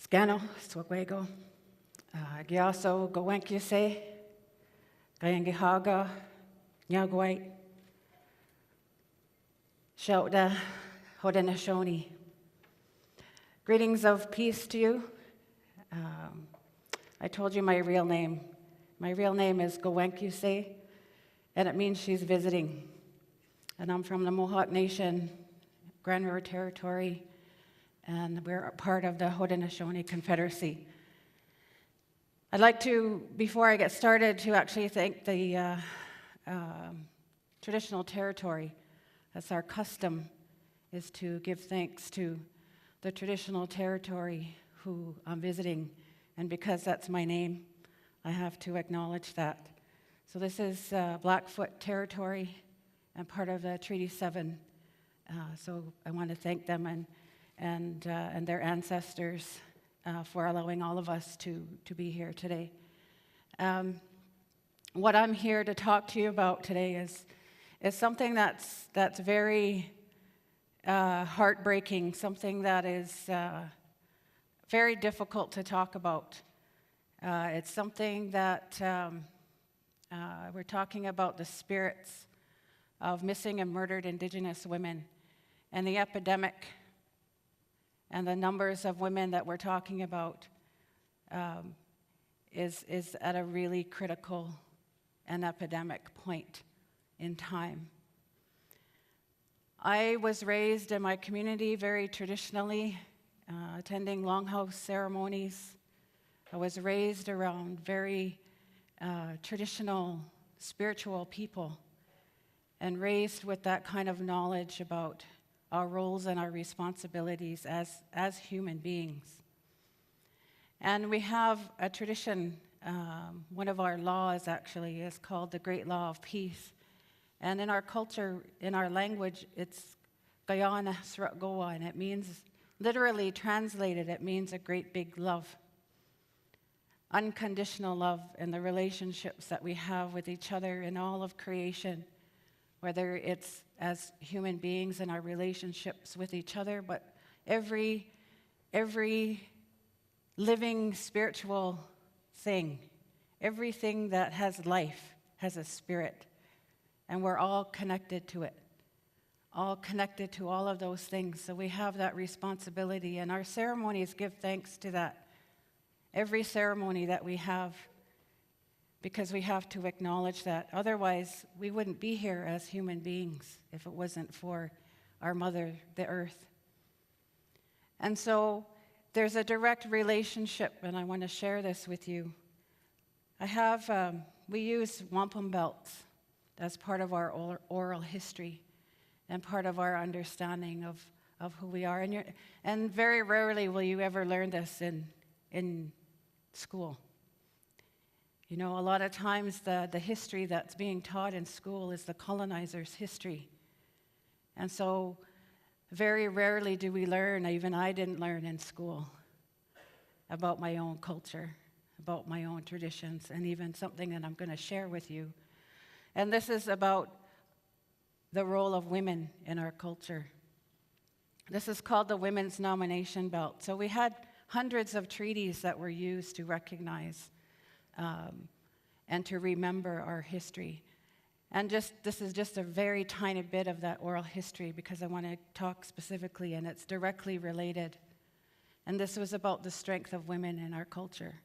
Scano, Swagwego, Gyaso, Gowenkyase, Gayangihaga, Nyagwai, Shouta, Haudenosaunee. Greetings of peace to you. I told you my real name. My real name is Gowenkyase, and it means she's visiting. And I'm from the Mohawk Nation, Grand River Territory, and we're a part of the Haudenosaunee Confederacy. I'd like to, before I get started, to actually thank the traditional territory. That's our custom, is to give thanks to the traditional territory who I'm visiting, and because that's my name, I have to acknowledge that. So this is Blackfoot territory and part of the Treaty 7. So I want to thank them and their ancestors for allowing all of us to be here today. What I'm here to talk to you about today is something that's very heartbreaking, something that is very difficult to talk about. It's something that we're talking about, the spirits of missing and murdered Indigenous women, and the epidemic and the numbers of women that we're talking about is at a really critical and epidemic point in time. I was raised in my community very traditionally, attending longhouse ceremonies. I was raised around very traditional spiritual people and raised with that kind of knowledge about our roles and our responsibilities as human beings. And we have a tradition, one of our laws actually is called the Great Law of Peace. And in our culture, in our language, it's Gayana Srutgoa, and it means, literally translated, it means a great big love. Unconditional love in the relationships that we have with each other in all of creation, whether it's as human beings in our relationships with each other, but every living spiritual thing, everything that has life has a spirit, and we're all connected to it, all connected to all of those things. So we have that responsibility, and our ceremonies give thanks to that. Every ceremony that we have, because we have to acknowledge that. Otherwise, we wouldn't be here as human beings if it wasn't for our mother, the earth. And so there's a direct relationship, and I want to share this with you. We use wampum belts as part of our oral history and part of our understanding of who we are. And very rarely will you ever learn this in school. You know, a lot of times the history that's being taught in school is the colonizer's history. And so very rarely do we learn, even I didn't learn in school, about my own culture, about my own traditions, and even something that I'm going to share with you. And this is about the role of women in our culture. This is called the Women's Nomination Belt. So we had hundreds of treaties that were used to recognize and to remember our history. And this is just a very tiny bit of that oral history because I want to talk specifically, and it's directly related. And this was about the strength of women in our culture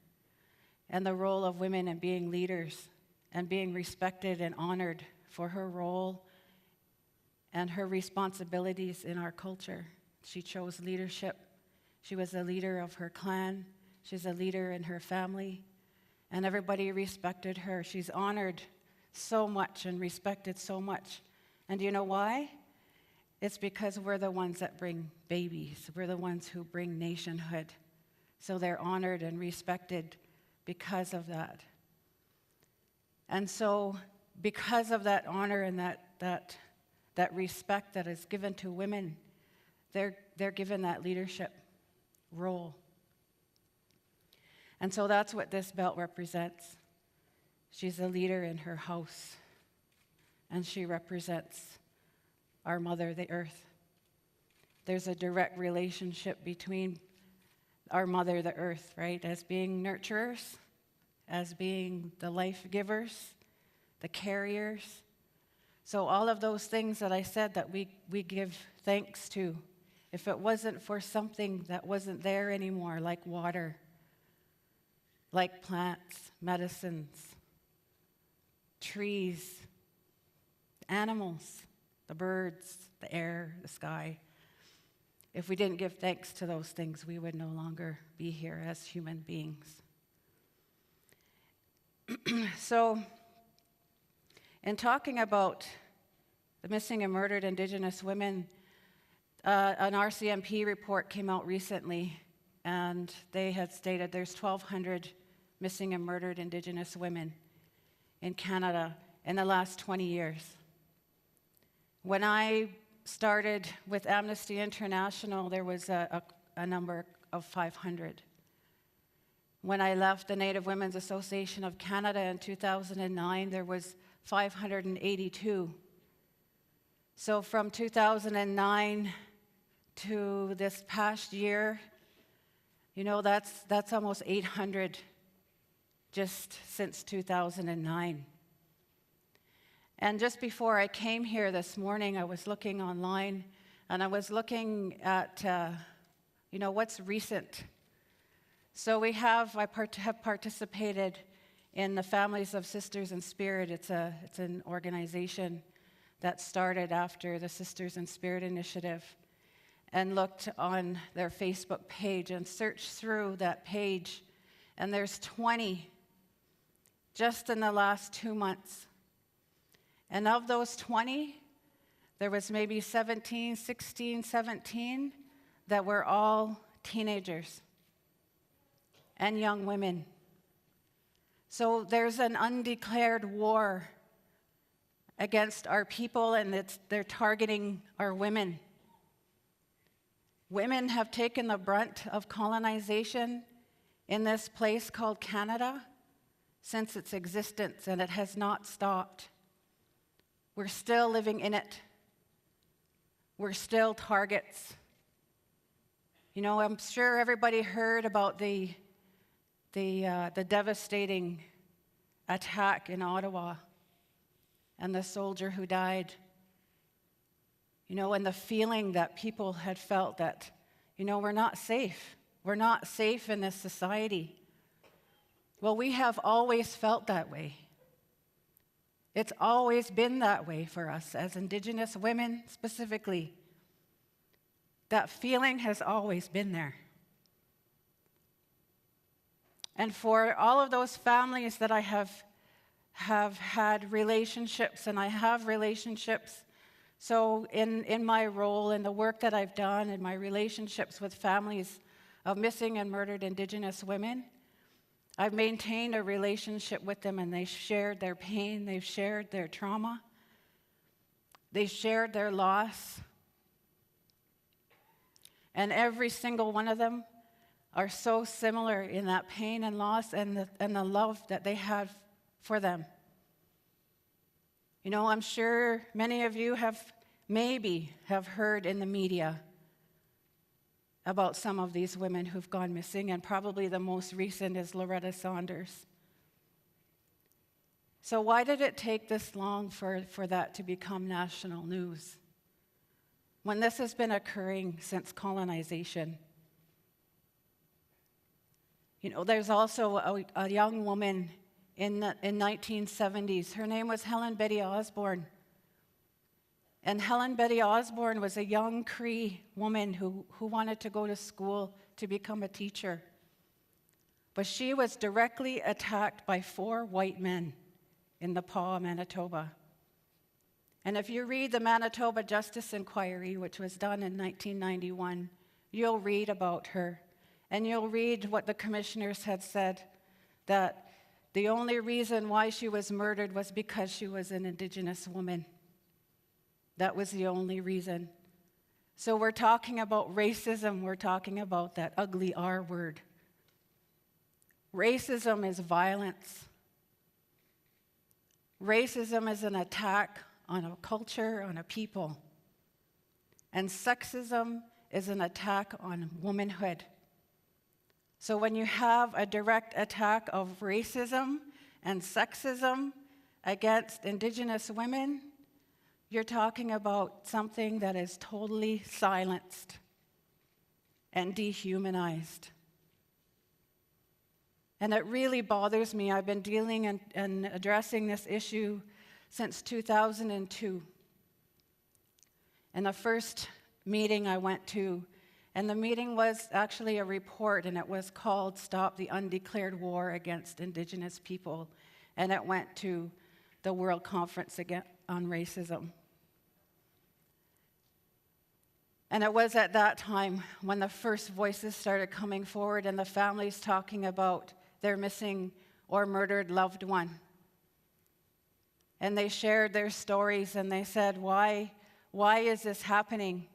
and the role of women in being leaders and being respected and honored for her role and her responsibilities in our culture. She chose leadership. She was a leader of her clan. She's a leader in her family. And everybody respected her. She's honored so much and respected so much. And do you know why? It's because we're the ones that bring babies. We're the ones who bring nationhood. So they're honored and respected because of that. And so because of that honor and that respect that is given to women, they're given that leadership role. And so that's what this belt represents. She's a leader in her house, and she represents our mother, the earth. There's a direct relationship between our mother, the earth, right? As being nurturers, as being the life givers, the carriers. So all of those things that I said that we give thanks to, if it wasn't for something that wasn't there anymore, like water, like plants, medicines, trees, animals, the birds, the air, the sky, if we didn't give thanks to those things, we would no longer be here as human beings. So, in talking about the missing and murdered Indigenous women, an RCMP report came out recently, and they had stated there's 1,200 missing and murdered Indigenous women in Canada in the last 20 years. When I started with Amnesty International, there was a number of 500. When I left the Native Women's Association of Canada in 2009, there was 582. So from 2009 to this past year, that's almost 800 just since 2009. And just before I came here this morning, I was looking online, and I was looking at, what's recent. So I have participated in the Families of Sisters in Spirit. It's an organization that started after the Sisters in Spirit initiative, and looked on their Facebook page and searched through that page, and there's 20 just in the last 2 months. And of those 20, there was maybe 16, 17 that were all teenagers and young women. So there's an undeclared war against our people, and they're targeting our women. Women have taken the brunt of colonization in this place called Canada since its existence, and it has not stopped. We're still living in it. We're still targets. I'm sure everybody heard about the devastating attack in Ottawa and the soldier who died. And the feeling that people had felt that, we're not safe. We're not safe in this society. Well, we have always felt that way. It's always been that way for us as Indigenous women specifically. That feeling has always been there. And for all of those families that I have had relationships, and I have relationships, so in my role, in the work that I've done, in my relationships with families of missing and murdered Indigenous women, I've maintained a relationship with them, and they've shared their pain, they've shared their trauma, they've shared their loss. And every single one of them are so similar in that pain and loss and the love that they had for them. I'm sure many of you have heard in the media about some of these women who've gone missing, and probably the most recent is Loretta Saunders. So why did it take this long for that to become national news, when this has been occurring since colonization? There's also a young woman in 1970s. Her name was Helen Betty Osborne. And Helen Betty Osborne was a young Cree woman who wanted to go to school to become a teacher. But she was directly attacked by 4 white men in the Paw, Manitoba. And if you read the Manitoba Justice Inquiry, which was done in 1991, you'll read about her. And you'll read what the commissioners had said, that the only reason why she was murdered was because she was an Indigenous woman. That was the only reason. So we're talking about racism. We're talking about that ugly R word. Racism is violence. Racism is an attack on a culture, on a people. And sexism is an attack on womanhood. So when you have a direct attack of racism and sexism against Indigenous women, you're talking about something that is totally silenced and dehumanized. And it really bothers me. I've been dealing and addressing this issue since 2002. And the first meeting I went to, and the meeting was actually a report, and it was called Stop the Undeclared War Against Indigenous People. And it went to the World Conference on Racism. And it was at that time when the first voices started coming forward and the families talking about their missing or murdered loved one. And they shared their stories and they said, why is this happening?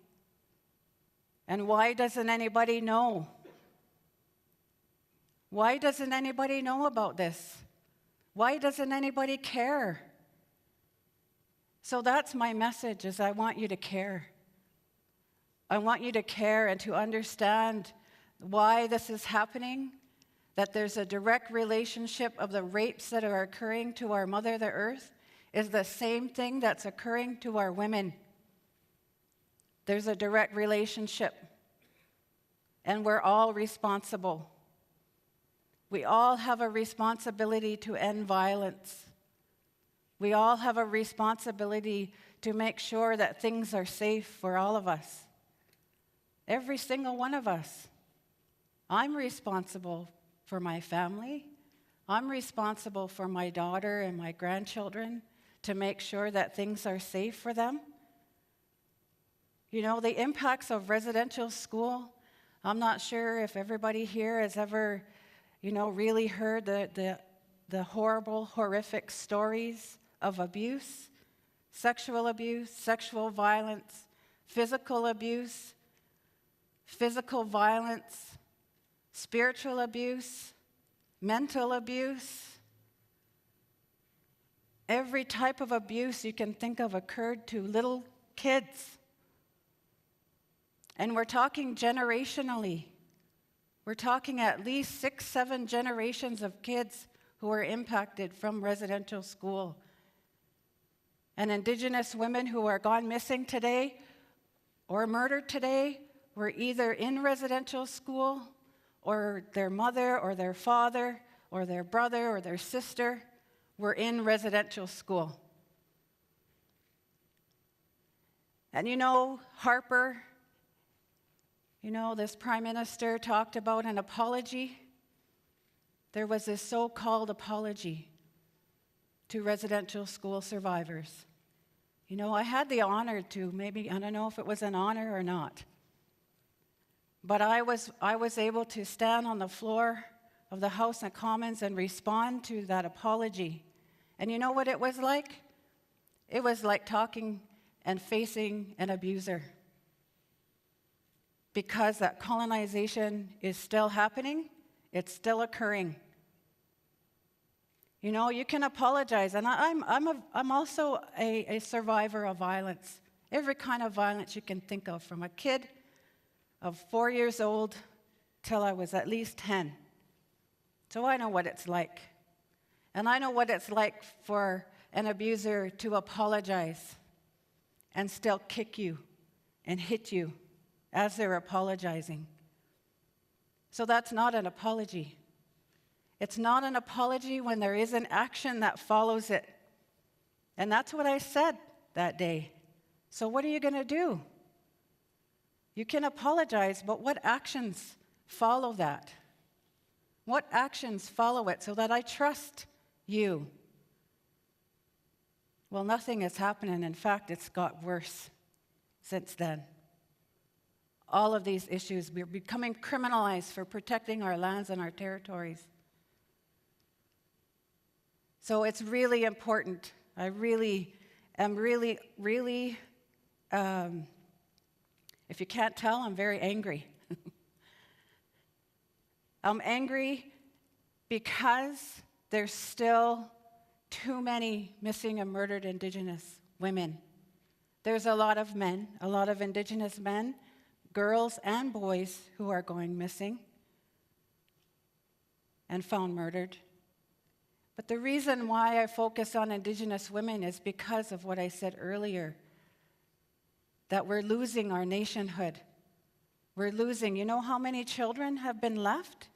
And why doesn't anybody know? Why doesn't anybody know about this? Why doesn't anybody care? So that's my message, is I want you to care. I want you to care and to understand why this is happening, that there's a direct relationship of the rapes that are occurring to our Mother, the Earth, is the same thing that's occurring to our women. There's a direct relationship, and we're all responsible. We all have a responsibility to end violence. We all have a responsibility to make sure that things are safe for all of us. Every single one of us. I'm responsible for my family. I'm responsible for my daughter and my grandchildren to make sure that things are safe for them. You know, the impacts of residential school, I'm not sure if everybody here has ever, really heard the horrible, horrific stories of abuse, sexual violence, physical abuse, physical violence, spiritual abuse, mental abuse. Every type of abuse you can think of occurred to little kids. And we're talking generationally. We're talking at least 6-7 generations of kids who are impacted from residential school. And Indigenous women who are gone missing today or murdered today were either in residential school, or their mother or their father or their brother or their sister were in residential school. And Harper, this prime minister talked about an apology. There was this so-called apology to residential school survivors. I had the honor to, I don't know if it was an honor or not, but I was able to stand on the floor of the House of Commons and respond to that apology. And you know what it was like? It was like talking and facing an abuser. Because that colonization is still happening, it's still occurring. You can apologize, and I'm also a survivor of violence. Every kind of violence you can think of, from a kid of 4 years old till I was at least 10. So I know what it's like. And I know what it's like for an abuser to apologize and still kick you and hit you as they're apologizing. So that's not an apology. It's not an apology when there is an action that follows it. And that's what I said that day. So what are you going to do? You can apologize, but what actions follow that? What actions follow it so that I trust you? Well, nothing is happening. In fact, it's got worse since then. All of these issues, we're becoming criminalized for protecting our lands and our territories. So it's really important. I really am if you can't tell, I'm very angry. I'm angry because there's still too many missing and murdered Indigenous women. There's a lot of men, a lot of Indigenous men, girls and boys who are going missing. and found murdered. But the reason why I focus on Indigenous women is because of what I said earlier, that we're losing our nationhood. We're losing. You know how many children have been left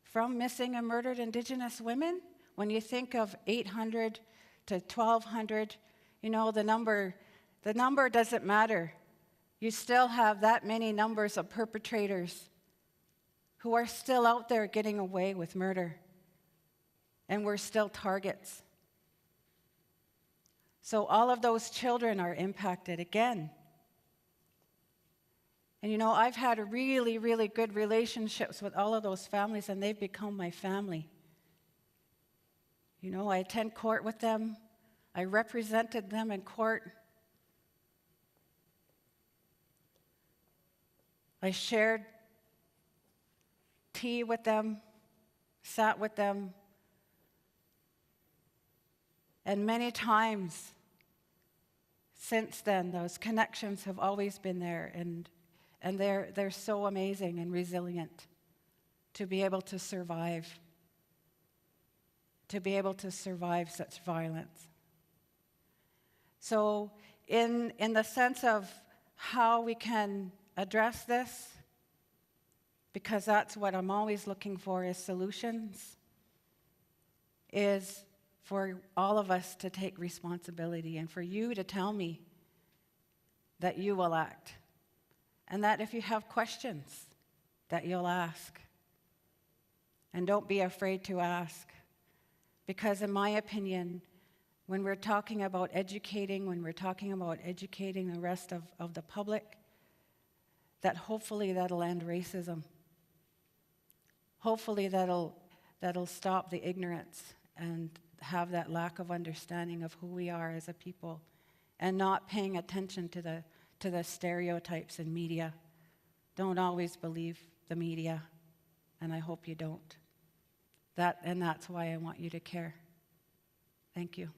from missing and murdered Indigenous women? When you think of 800 to 1,200, you know, the number doesn't matter. You still have that many numbers of perpetrators who are still out there getting away with murder. And we're still targets. So all of those children are impacted again. And you know, I've had really, really good relationships with all of those families, and they've become my family. You know, I attend court with them. I represented them in court. I shared tea with them, sat with them. And many times since then, those connections have always been there, and they're so amazing and resilient to be able to survive such violence. So in the sense of how we can address this, because that's what I'm always looking for is solutions, is for all of us to take responsibility and for you to tell me that you will act. And that if you have questions, that you'll ask. And don't be afraid to ask. Because in my opinion, when we're talking about educating the rest of the public, that hopefully that'll end racism. Hopefully that'll stop the ignorance and have that lack of understanding of who we are as a people, and not paying attention to the stereotypes in media. Don't always believe the media, and I hope you don't. That's why I want you to care. Thank you.